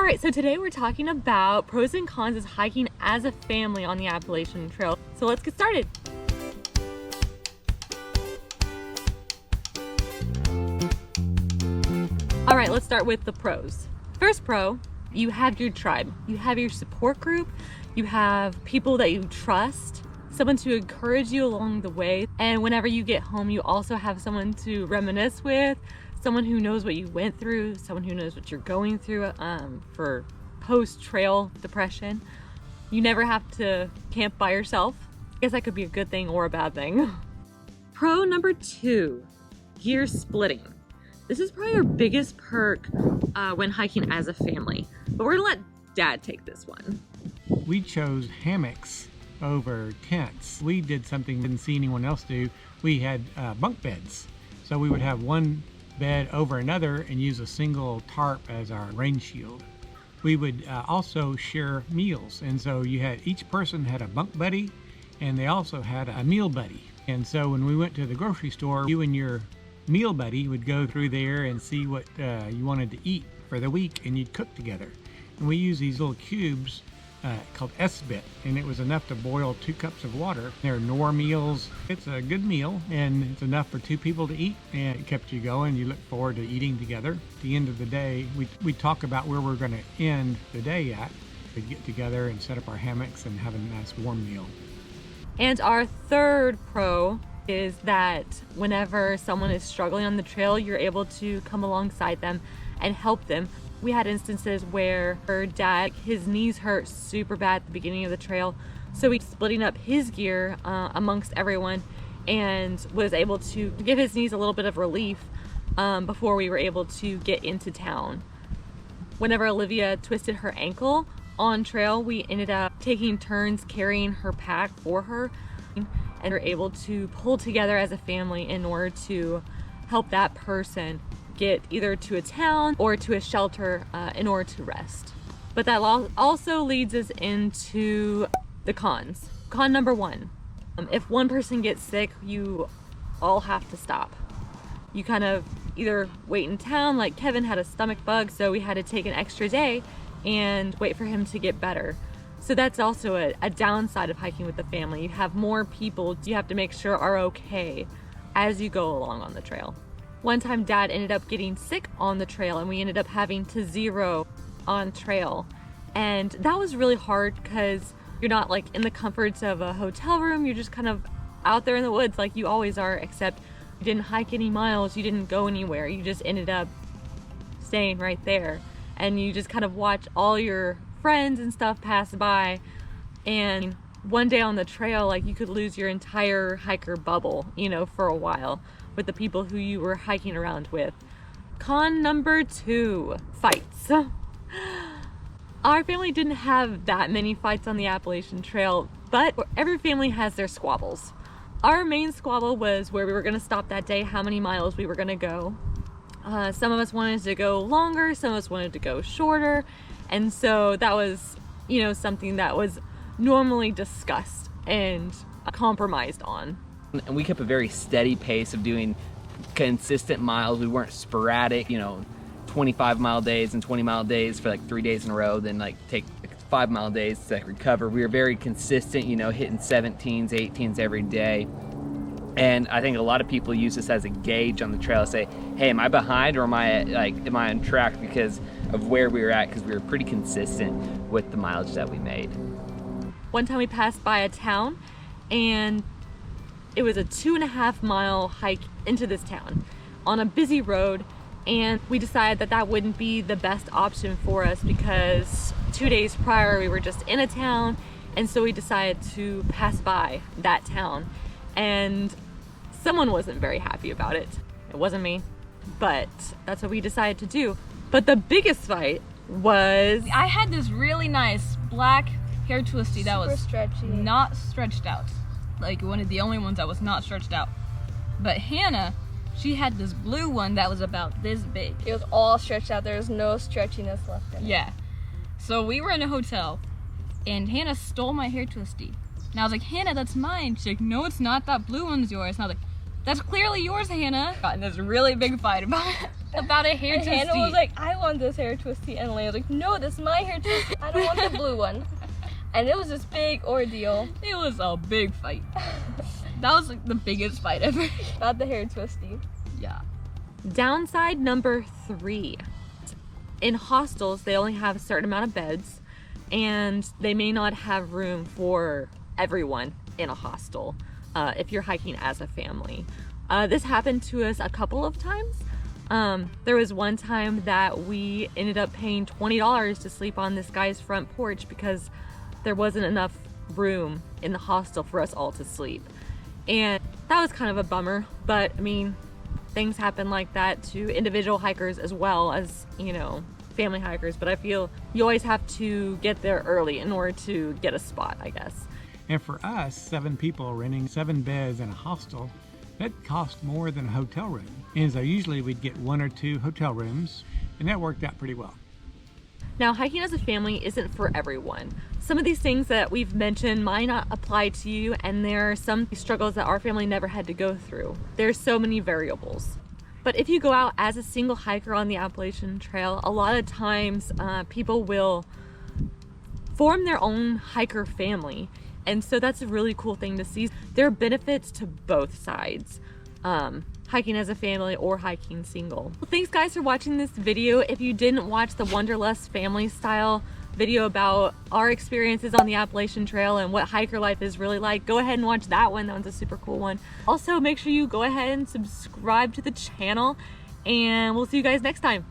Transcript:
All right, so today we're talking about pros and cons of hiking as a family on the Appalachian Trail. So let's get started. All right, let's start with the pros. First pro, you have your tribe. You have your support group. You have people that you trust, someone to encourage you along the way. And whenever you get home, you also have someone to reminisce with, someone who knows what you went through, someone who knows what you're going through for post-trail depression. You never have to camp by yourself. I guess that could be a good thing or a bad thing. Pro number 2, gear splitting. This is probably our biggest perk when hiking as a family, but we're gonna let Dad take this one. We chose hammocks over tents. We did something we didn't see anyone else do. We had bunk beds. So we would have one bed over another and use a single tarp as our rain shield. We would also share meals. And so each person had a bunk buddy, and they also had a meal buddy. And so when we went to the grocery store, you and your meal buddy would go through there and see what you wanted to eat for the week, and you'd cook together. And we use these little cubes called S-bit, and it was enough to boil 2 cups of water. They're Knorr meals. It's a good meal, and it's enough for 2 people to eat, and it kept you going. You look forward to eating together. At the end of the day, we talk about where we're going to end the day at. We'd get together and set up our hammocks and have a nice warm meal. And our third pro is that whenever someone is struggling on the trail, you're able to come alongside them and help them. We had instances where her dad, his knees hurt super bad at the beginning of the trail, so he's splitting up his gear amongst everyone and was able to give his knees a little bit of relief before we were able to get into town. Whenever Olivia twisted her ankle on trail, we ended up taking turns carrying her pack for her, and were able to pull together as a family in order to help that person get either to a town or to a shelter in order to rest. But that also leads us into the cons. Con number 1, if one person gets sick, you all have to stop. You kind of either wait in town, like Kevin had a stomach bug, so we had to take an extra day and wait for him to get better. So that's also a downside of hiking with the family. You have more people you have to make sure are okay as you go along on the trail. One time Dad ended up getting sick on the trail, and we ended up having to zero on trail. And that was really hard because you're not like in the comforts of a hotel room. You're just kind of out there in the woods like you always are, except you didn't hike any miles, you didn't go anywhere. You just ended up staying right there. And you just kind of watch all your friends and stuff pass by, and one day on the trail, like, you could lose your entire hiker bubble, for a while with the people who you were hiking around with. Con number 2, fights. Our family didn't have that many fights on the Appalachian Trail, but every family has their squabbles. Our main squabble was where we were going to stop that day, how many miles we were going to go. Some of us wanted to go longer, some of us wanted to go shorter. And so that was, something that was normally discussed and compromised on. And we kept a very steady pace of doing consistent miles. We weren't sporadic, 25-mile days and 20-mile days for like 3 days in a row, then like take 5-mile days to recover. We were very consistent, hitting 17s, 18s every day. And I think a lot of people use this as a gauge on the trail to say, hey, am I behind or am I on track because of where we were at, because we were pretty consistent with the mileage that we made. One time we passed by a town, and it was a 2.5-mile hike into this town on a busy road, and we decided that wouldn't be the best option for us because 2 days prior we were just in a town, and so we decided to pass by that town. And someone wasn't very happy about it. It wasn't me, but that's what we decided to do. But the biggest fight was... I had this really nice black hair twisty that was stretchy, not stretched out. Like one of the only ones that was not stretched out. But Hannah, she had this blue one that was about this big. It was all stretched out. There was no stretchiness left in it. Yeah. So we were in a hotel, and Hannah stole my hair twisty. And I was like, Hannah, that's mine. She's like, no, it's not. That blue one's yours. And I was like, That's clearly yours, Hannah. Got in this really big fight about a hair And twisty. Hannah was like, I want this hair twisty. And Leia was like, no, this is my hair twisty. I don't want the blue one. And it was this big ordeal. It was a big fight. That was like the biggest fight ever. About the hair twisty. Yeah. Downside number 3. In hostels, they only have a certain amount of beds, and they may not have room for everyone in a hostel if you're hiking as a family. This happened to us a couple of times. There was one time that we ended up paying $20 to sleep on this guy's front porch because there wasn't enough room in the hostel for us all to sleep. And that was kind of a bummer, but I mean, things happen like that to individual hikers as well as, you know, family hikers, but I feel you always have to get there early in order to get a spot, I guess. And for us, 7 people renting 7 beds in a hostel, that cost more than a hotel room. And so usually we'd get 1 or 2 hotel rooms, and that worked out pretty well. Now, hiking as a family isn't for everyone. Some of these things that we've mentioned might not apply to you, and there are some struggles that our family never had to go through. There's so many variables. But if you go out as a single hiker on the Appalachian Trail, a lot of times people will form their own hiker family. And so that's a really cool thing to see. There are benefits to both sides, hiking as a family or hiking single. Well, thanks guys for watching this video. If you didn't watch the Wanderlust family style video about our experiences on the Appalachian Trail and what hiker life is really like, go ahead and watch that one. That one's a super cool one. Also, make sure you go ahead and subscribe to the channel, and we'll see you guys next time.